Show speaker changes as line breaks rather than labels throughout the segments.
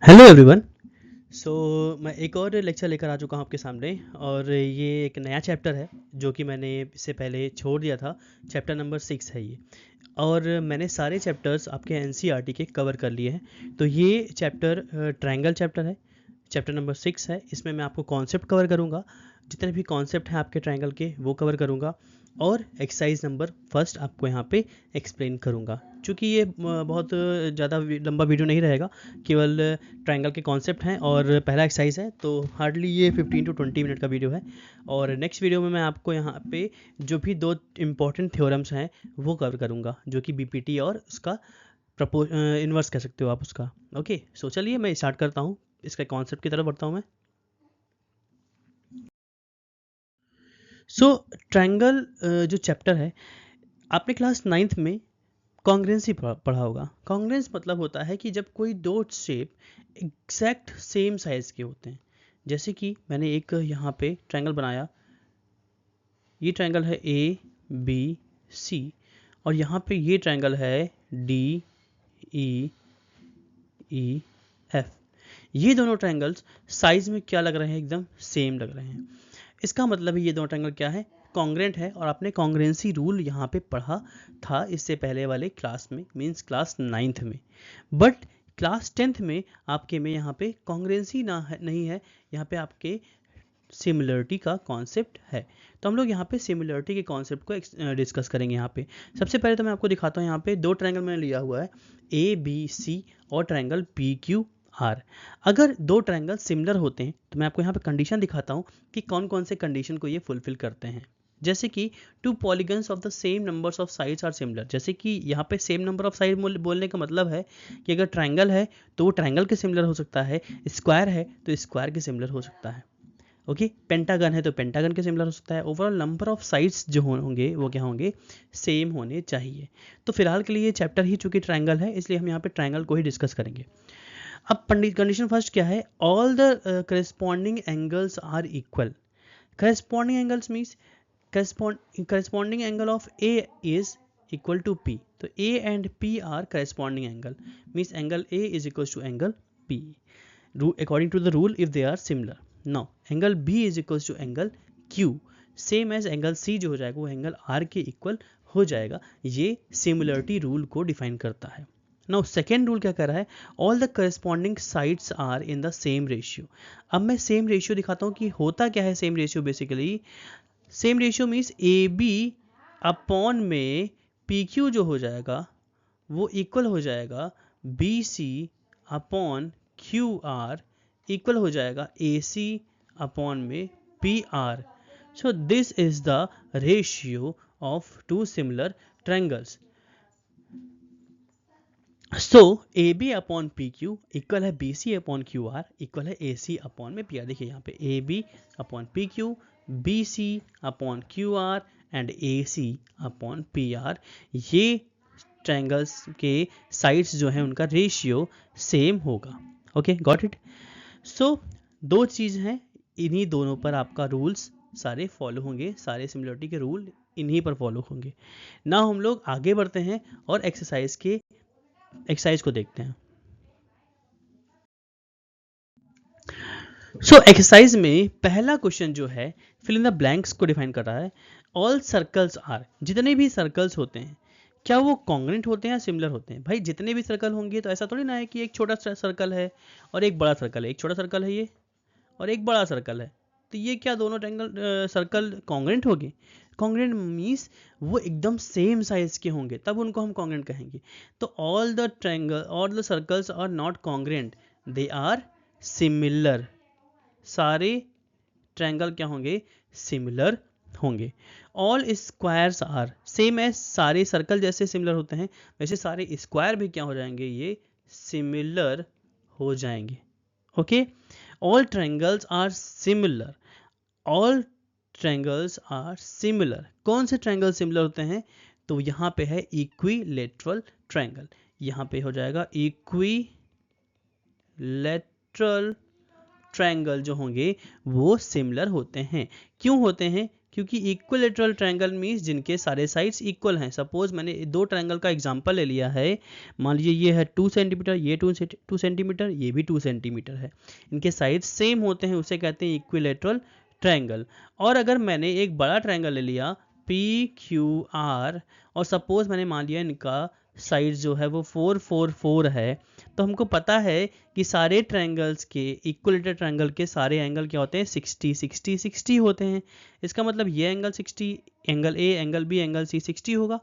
Hello everyone. सो मैं एक और लेक्चर लेकर आ चुका हूँ आपके सामने और ये एक नया चैप्टर है जो कि मैंने इससे पहले छोड़ दिया था। चैप्टर नंबर 6 है ये और मैंने सारे चैप्टर्स आपके एनसीईआरटी के कवर कर लिए हैं। तो ये चैप्टर ट्रायंगल चैप्टर है, चैप्टर नंबर 6 है। इसमें मैं आपको कॉन्सेप्ट कवर करूँगा, जितने भी कॉन्सेप्ट हैं आपके ट्रायंगल के वो कवर करूँगा और एक्सरसाइज नंबर फर्स्ट आपको यहाँ पे एक्सप्लेन करूँगा। चूँकि ये बहुत ज़्यादा लंबा वीडियो नहीं रहेगा, केवल ट्रायंगल के कॉन्सेप्ट हैं और पहला एक्सरसाइज है, तो हार्डली ये 15 टू 20 मिनट का वीडियो है। और नेक्स्ट वीडियो में मैं आपको यहाँ पे जो भी दो इम्पॉर्टेंट थ्योरम्स हैं वो कवर करूँगा, जो कि बीपीटी और उसका इन्वर्स कह सकते हो आप उसका। ओके, सो चलिए मैं स्टार्ट करता हूँ, इसके कॉन्सेप्ट की तरफ बढ़ता हूँ मैं। सो ट्रायंगल जो चैप्टर है, आपने क्लास 9th में कॉन्ग्रेंसी पढ़ा होगा। कॉन्ग्रेंस मतलब होता है कि जब कोई दो शेप एग्जैक्ट सेम साइज के होते हैं। जैसे कि मैंने एक यहाँ पे ट्रायंगल बनाया, ये ट्रायंगल है ए बी सी और यहाँ पे ये ट्रायंगल है डी ई ई एफ। ये दोनों ट्रायंगल्स साइज में क्या लग रहे हैं, एकदम सेम लग रहे हैं। इसका मतलब है ये दोनों ट्रायंगल क्या है, कॉन्ग्रेंट है। और आपने कॉन्ग्रेंसी रूल यहाँ पे पढ़ा था इससे पहले वाले क्लास में, मींस क्लास 9th में। बट क्लास 10th में आपके में यहाँ पे कॉन्ग्रेंसी ना है, नहीं है, यहाँ पे आपके सिमिलरिटी का कॉन्सेप्ट है। तो हम लोग यहाँ पे सिमिलरिटी के कॉन्सेप्ट को डिस्कस करेंगे। यहाँ पे सबसे पहले तो मैं आपको दिखाता हूँ, यहाँ पे दो ट्रायंगल मैंने लिया हुआ है, ए बी सी और ट्रायंगल पी क्यू आर। अगर दो ट्रायंगल सिमिलर होते हैं तो मैं आपको यहाँ पे कंडीशन दिखाता हूँ कि कौन कौन से कंडीशन को ये फुलफिल करते हैं। जैसे कि two polygons of the same numbers of sides are similar. जैसे कि यहाँ पे सेम नंबर ऑफ साइड बोलने का मतलब है कि अगर ट्रायंगल है तो वो ट्रायंगल के सिमिलर हो सकता है, स्क्वायर है तो स्क्वायर के सिमिलर हो सकता है। ओके, पेंटागन है तो पेंटागन के सिमिलर हो सकता है। ओवरऑल नंबर ऑफ साइड्स जो होंगे वो क्या होंगे, सेम होने चाहिए। तो फिलहाल के लिए ये चैप्टर ही चूंकि ट्रायंगल है इसलिए हम यहाँ पे ट्रायंगल को ही डिस्कस करेंगे। अब कंडीशन फर्स्ट क्या है, all the corresponding angles are equal. Corresponding angles means corresponding angle of A is equal to P. तो A and P are corresponding angle, means angle A is equal to angle P according to the rule if they are similar. Now angle B is equals to angle Q, same as angle C जो हो जाएगा वो angle R के equal हो जाएगा। ये similarity rule को define करता है। नाउ सेकेंड रूल क्या कर रहा है, all the corresponding sides are in the same ratio. अब मैं सेम रेशियो दिखाता हूँ कि होता क्या है same ratio. Basically same ratio means A B upon में पी क्यू जो हो जाएगा वो इक्वल हो जाएगा B C upon Q R, equal हो जाएगा ए सी अपॉन में P R. So this is the ratio of two similar triangles. So A B upon P Q equal है B C upon Q R, equal है A C upon में P R. देखिए यहाँ पे ए B upon P Q, B C upon Q R and A C upon P R. ये triangles के sides जो है उनका रेशियो सेम होगा। Okay, got it. सो दो चीज़ हैं, इन्हीं दोनों पर आपका रूल्स सारे फॉलो होंगे, सारे सिमिलरिटी के रूल इन्हीं पर फॉलो होंगे। ना हम लोग आगे बढ़ते हैं और एक्सरसाइज को देखते हैं। सो एक्सरसाइज में पहला क्वेश्चन जो है फिल इन द ब्लैंक्स को डिफाइन कर रहा है। ऑल सर्कल्स आर, जितने भी सर्कल्स होते हैं क्या वो कॉन्ग्रेंट होते हैं या सिमिलर होते हैं। भाई जितने भी सर्कल होंगे तो ऐसा थोड़ी ना है कि एक छोटा सर्कल है और एक बड़ा सर्कल है, एक छोटा सर्कल है ये और एक बड़ा सर्कल है, तो ये क्या दोनों ट्रायंगल सर्कल कॉन्ग्रेंट होंगे। कॉन्ग्रेंट मीन्स वो एकदम सेम साइज के होंगे तब उनको हम कॉन्ग्रेंट कहेंगे। तो all the circles are not congruent, they are similar. सारे ट्रायंगल क्या होंगे, सिमिलर होंगे। All squares are same as, सारे सर्कल जैसे सिमिलर होते हैं वैसे सारे स्क्वायर भी क्या हो जाएंगे, ये सिमिलर हो जाएंगे। Okay, all triangles are similar, all triangles are similar. कौन से ट्रायंगल सिमिलर होते हैं, तो यहाँ पे है इक्विलेटरल ट्रायंगल। यहाँ पे हो जाएगा इक्विलेटरल ट्रायंगल जो होंगे वो सिमिलर होते हैं। क्यों होते हैं, क्योंकि इक्विलेटरल ट्रायंगल मीन्स जिनके सारे साइड्स इक्वल हैं। सपोज मैंने दो ट्रायंगल का एग्जांपल ले लिया है, मान लीजिए ये है 2 सेंटीमीटर, ये 2 सेंटीमीटर, ये भी 2 सेंटीमीटर है, इनके साइड्स सेम होते हैं, उसे कहते हैं इक्विलेटरल ट्रायंगल। और अगर मैंने एक बड़ा ट्रायंगल ले लिया PQR और सपोज मैंने मान लिया इनका साइड जो है वो 4 4 4 है, तो हमको पता है कि सारे ट्रायंगल्स के इक्विलेटरल ट्रायंगल के सारे एंगल क्या होते हैं 60 60 60 होते हैं। इसका मतलब ये angle 60, angle A, angle B, angle C 60 होगा।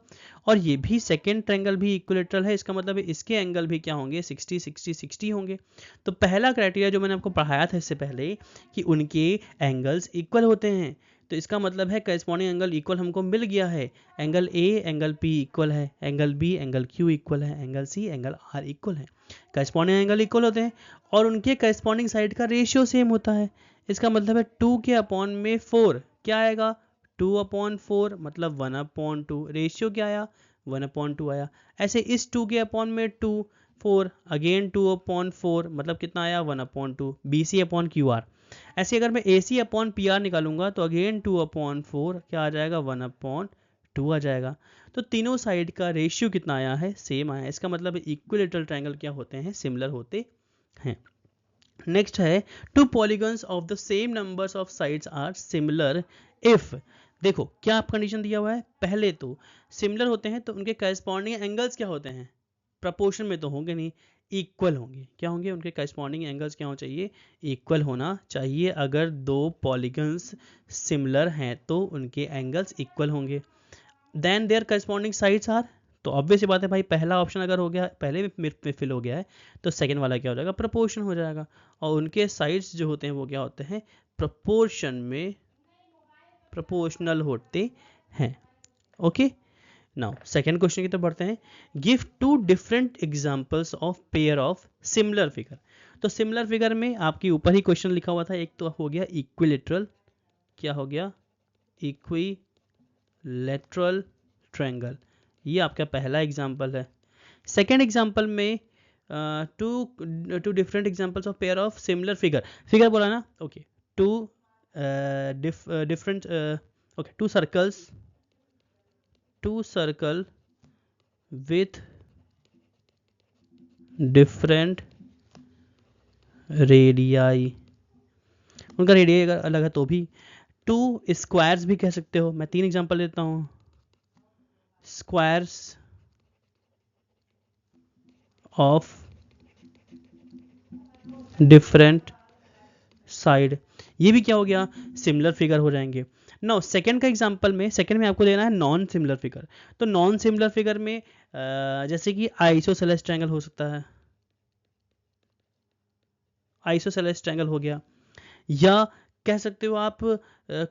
और ये भी सेकेंड ट्रायंगल भी इक्विलेटरल है, इसका मतलब इसके एंगल भी क्या होंगे 60 60 60 होंगे। तो पहला क्राइटेरिया जो मैंने आपको पढ़ाया था इससे पहले कि उनके एंगल्स इक्वल होते हैं, तो इसका मतलब है करस्पॉन्डिंग एंगल इक्वल हमको मिल गया है। Angle A angle P equal है, angle B angle Q equal है, angle C angle R equal है। करस्पॉन्डिंग एंगल इक्वल होते हैं और उनके करस्पॉन्डिंग साइड का रेशियो सेम होता है। इसका मतलब है 2 के अपॉन में 4 क्या आएगा 2/4, मतलब 1/2। रेशियो क्या आया 1/2 आया। ऐसे इस 2 के अपॉन में 2 4 अगेन 2/4, मतलब कितना आया 1/2 BC/QR। ऐसे अगर मैं AC/PR निकालूंगा तो अगेन 2/4 क्या आ जाएगा 1/2 आ जाएगा। तो तीनों साइड का रेशियो कितना आया है सेम आया है। इसका मतलब इक्विलेटरल ट्रायंगल क्या होते हैं सिमिलर होते हैं। नेक्स्ट है two polygons of the same numbers of sides are similar if. देखो क्या आप कंडीशन दिया हुआ है, पहले तो सिमिलर होते हैं तो उनके करस्पॉन्डिंग एंगल्स क्या होते हैं प्रपोर्शन में तो होंगे नहीं, इक्वल होंगे। क्या होंगे उनके करस्पॉन्डिंग एंगल्स क्या होना चाहिए इक्वल होना चाहिए। अगर दो पॉलीगन्स सिमिलर हैं तो उनके एंगल्स इक्वल होंगे। Then their corresponding sides are, तो ऑब्वियस सी बात है भाई पहला ऑप्शन अगर हो गया पहले में फिल हो गया है तो सेकंड वाला क्या हो जाएगा प्रोपोर्शन हो जाएगा। और उनके साइड्स जो होते हैं वो क्या होते हैं प्रोपोर्शन में प्रोपोर्शनल होते हैं। ओके नाउ सेकेंड क्वेश्चन की तरफ बढ़ते हैं। Give 2 different examples of pair of similar figure. तो सिमिलर फिगर में आपके ऊपर ही क्वेश्चन लिखा हुआ था, एक तो हो गया इक्विलेटरल, क्या हो गया इक्विलेटरल ट्रायंगल, ये आपका पहला एग्जांपल है। सेकेंड एग्जांपल में two different examples of pair of similar figure, figure बोला ना okay, two different okay two circle with different radii, उनका रेडियस अगर अलग है तो भी। 2 स्क्वायर्स भी कह सकते हो, मैं 3 एग्जांपल देता हूँ। स्क्वायर्स ऑफ डिफरेंट साइड, ये भी क्या हो गया सिमिलर फिगर हो जाएंगे। नाउ सेकंड का एग्जांपल में, सेकंड में आपको देना है नॉन सिमिलर फिगर। तो नॉन सिमिलर फिगर में जैसे कि आइसोसेलेस ट्रायंगल हो सकता है, आइसोसेलेस ट्रायंगल हो गया, या कह सकते हो आप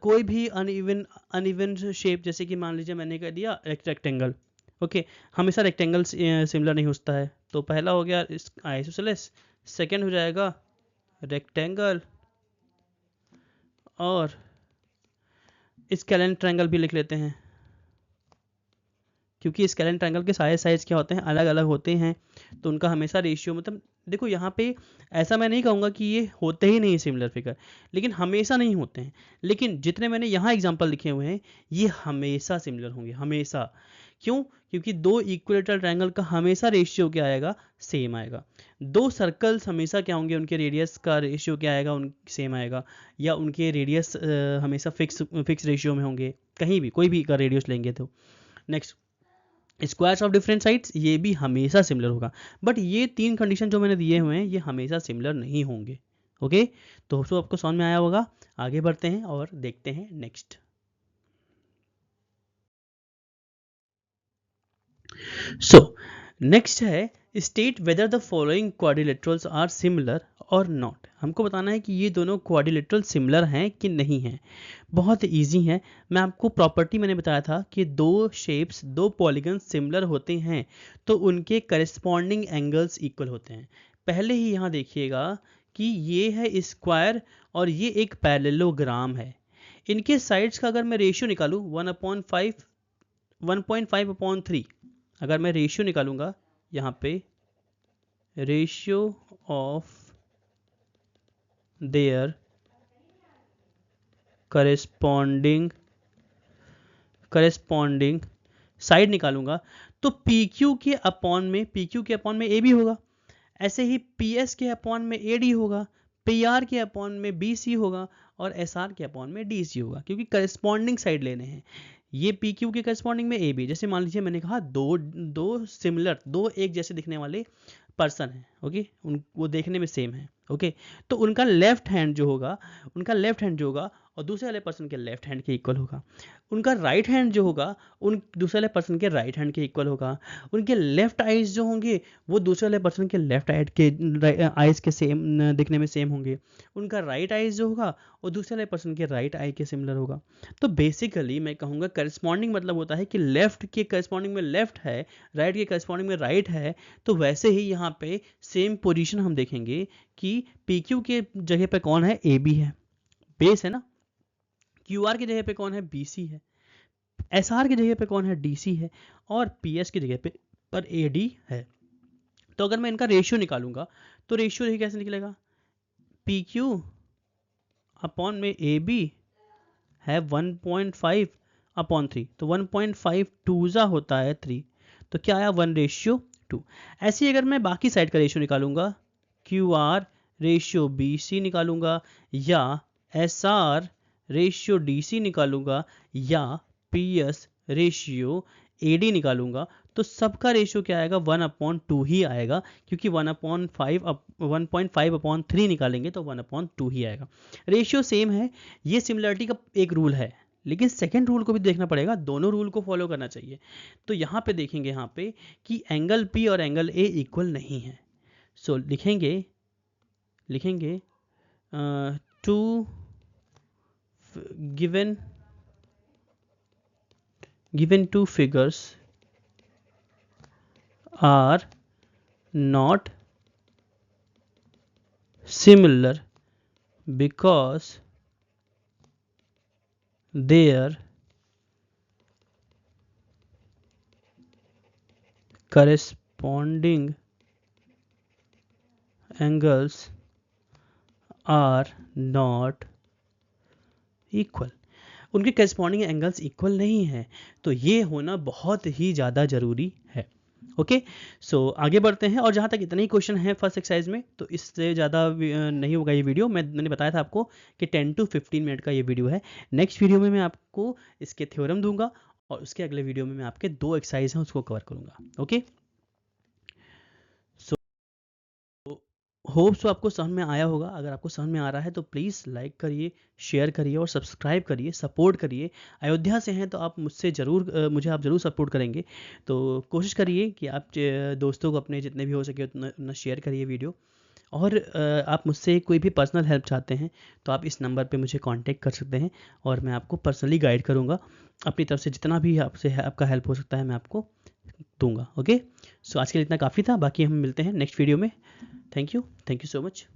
कोई भी अनइवन शेप, जैसे कि मान लीजिए मैंने कह दिया रेक्टेंगल। ओके हमेशा रेक्टेंगल सिमिलर नहीं होता है, तो पहला हो गया आइसोसेलेस, सेकंड हो जाएगा रेक्टेंगल, और स्केलेन ट्रायंगल भी लिख लेते हैं क्योंकि स्केलेन ट्रायंगल के सारे साइज क्या होते हैं अलग अलग होते हैं, तो उनका हमेशा रेशियो, मतलब देखो यहाँ पे ऐसा मैं नहीं कहूँगा कि ये होते ही नहीं सिमिलर फिगर, लेकिन हमेशा नहीं होते हैं। लेकिन जितने मैंने यहाँ एग्जांपल लिखे हुए हैं ये हमेशा सिमिलर होंगे, हमेशा। क्यों? क्योंकि दो इक्विलेटरल ट्रायंगल का हमेशा रेशियो क्या आएगा सेम आएगा। दो सर्कल्स हमेशा क्या होंगे उनके रेडियस का रेशियो क्या आएगा उन सेम आएगा, या उनके रेडियस हमेशा फिक्स रेशियो में होंगे, कहीं भी कोई भी का रेडियस लेंगे तो। Next squares of different sides, ये भी हमेशा सिमिलर होगा, बट ये 3 कंडीशन जो मैंने दिए हुए हैं ये हमेशा सिमिलर नहीं होंगे। ओके तो दोस्तों आपको समझ में आया होगा, आगे बढ़ते हैं और देखते हैं नेक्स्ट। सो नेक्स्ट है state whether the following quadrilaterals are similar और नॉट। हमको बताना है कि ये दोनों क्वाड्रिलेटरल सिमिलर हैं कि नहीं हैं। बहुत इजी है, मैं आपको प्रॉपर्टी मैंने बताया था कि दो शेप्स दो पॉलीगन सिमिलर होते हैं तो उनके करस्पॉन्डिंग एंगल्स इक्वल होते हैं। पहले ही यहाँ देखिएगा कि ये है स्क्वायर और ये एक पैरेललोग्राम है। इनके साइड्स का अगर मैं रेशियो निकालूं 1.5/3, अगर मैं रेशियो निकालूंगा यहाँ पे ratio of their corresponding corresponding side निकालूंगा तो PQ के अपॉन में AB होगा, ऐसे ही PS के अपॉन में AD होगा, PR के अपॉन में BC होगा और SR के अपॉन में DC होगा, क्योंकि करस्पॉन्डिंग साइड लेने हैं। ये PQ के करस्पॉन्डिंग में AB, जैसे मान लीजिए मैंने कहा दो एक जैसे दिखने वाले पर्सन है, ओके, वो देखने में सेम है, ओके, तो उनका लेफ्ट हैंड जो होगा और दूसरे वाले पर्सन के लेफ्ट हैंड के इक्वल होगा, उनका राइट हैंड जो होगा उन दूसरे वाले पर्सन के राइट हैंड के इक्वल होगा, उनके लेफ्ट आइज जो होंगे वो दूसरे वाले पर्सन के लेफ्ट आइज के सेम दिखने में सेम होंगे, उनका राइट आइज जो होगा वो दूसरे वाले पर्सन के राइट आई के सिमिलर होगा। तो बेसिकली मैं कहूँगा करस्पॉन्डिंग मतलब होता है कि लेफ्ट के करस्पॉन्डिंग में लेफ्ट है, राइट के करस्पॉन्डिंग में राइट है। तो वैसे ही यहाँ पे सेम पोजीशन हम देखेंगे कि PQ के जगह पे कौन है, AB है, बेस है ना, QR की जगह पे कौन है, BC है, SR की जगह पे कौन है, DC है, और PS की जगह पे पर AD है। तो अगर मैं इनका रेशियो निकालूंगा तो रेशियो देखिए कैसे निकलेगा, PQ अपॉन में AB है 1.5/3, तो 1.5 टूजा होता है 3, तो क्या आया 1:2। ऐसे ही अगर मैं बाकी साइड का रेशियो निकालूंगा, QR रेशियो BC निकालूंगा या SR रेशियो DC निकालूंगा या PS रेशियो AD निकालूंगा, तो सबका रेशियो क्या आएगा, 1/2 ही आएगा, क्योंकि 1.5/3 निकालेंगे तो 1/2 ही आएगा। रेशियो सेम है, ये सिमिलरिटी का एक रूल है, लेकिन सेकेंड रूल को भी देखना पड़ेगा, दोनों रूल को फॉलो करना चाहिए। तो यहाँ पे देखेंगे यहाँ पे कि एंगल P और एंगल A इक्वल नहीं है। सो लिखेंगे to given two figures are not similar because their corresponding angles are not equal। उनके करस्पॉन्डिंग एंगल्स इक्वल नहीं है, तो ये होना बहुत ही ज़्यादा ज़रूरी है। ओके, सो आगे बढ़ते हैं। और जहाँ तक इतने ही क्वेश्चन हैं फर्स्ट एक्सरसाइज में, तो इससे ज़्यादा नहीं होगा ये वीडियो। मैंने बताया था आपको कि 10 to 15 मिनट का ये वीडियो है। नेक्स्ट वीडियो में मैं आपको इसके थ्योरम दूंगा और उसके अगले वीडियो में मैं आपके 2 एक्सरसाइज हैं उसको कवर करूँगा। ओके, होप सो आपको समझ में आया होगा। अगर आपको समझ में आ रहा है तो प्लीज़ लाइक करिए, शेयर करिए और सब्सक्राइब करिए, सपोर्ट करिए। अयोध्या से हैं तो आप मुझसे मुझे आप ज़रूर सपोर्ट करेंगे, तो कोशिश करिए कि आप दोस्तों को अपने जितने भी हो सके उतना शेयर करिए वीडियो। और आप मुझसे कोई भी पर्सनल हेल्प चाहते हैं तो आप इस नंबर पे मुझे कांटेक्ट कर सकते हैं और मैं आपको पर्सनली गाइड करूँगा। अपनी तरफ से जितना भी आपका हेल्प हो सकता है मैं आपको दूंगा। ओके, सो आज के लिए इतना काफ़ी था, बाकी हम मिलते हैं नेक्स्ट वीडियो में। Thank you so much.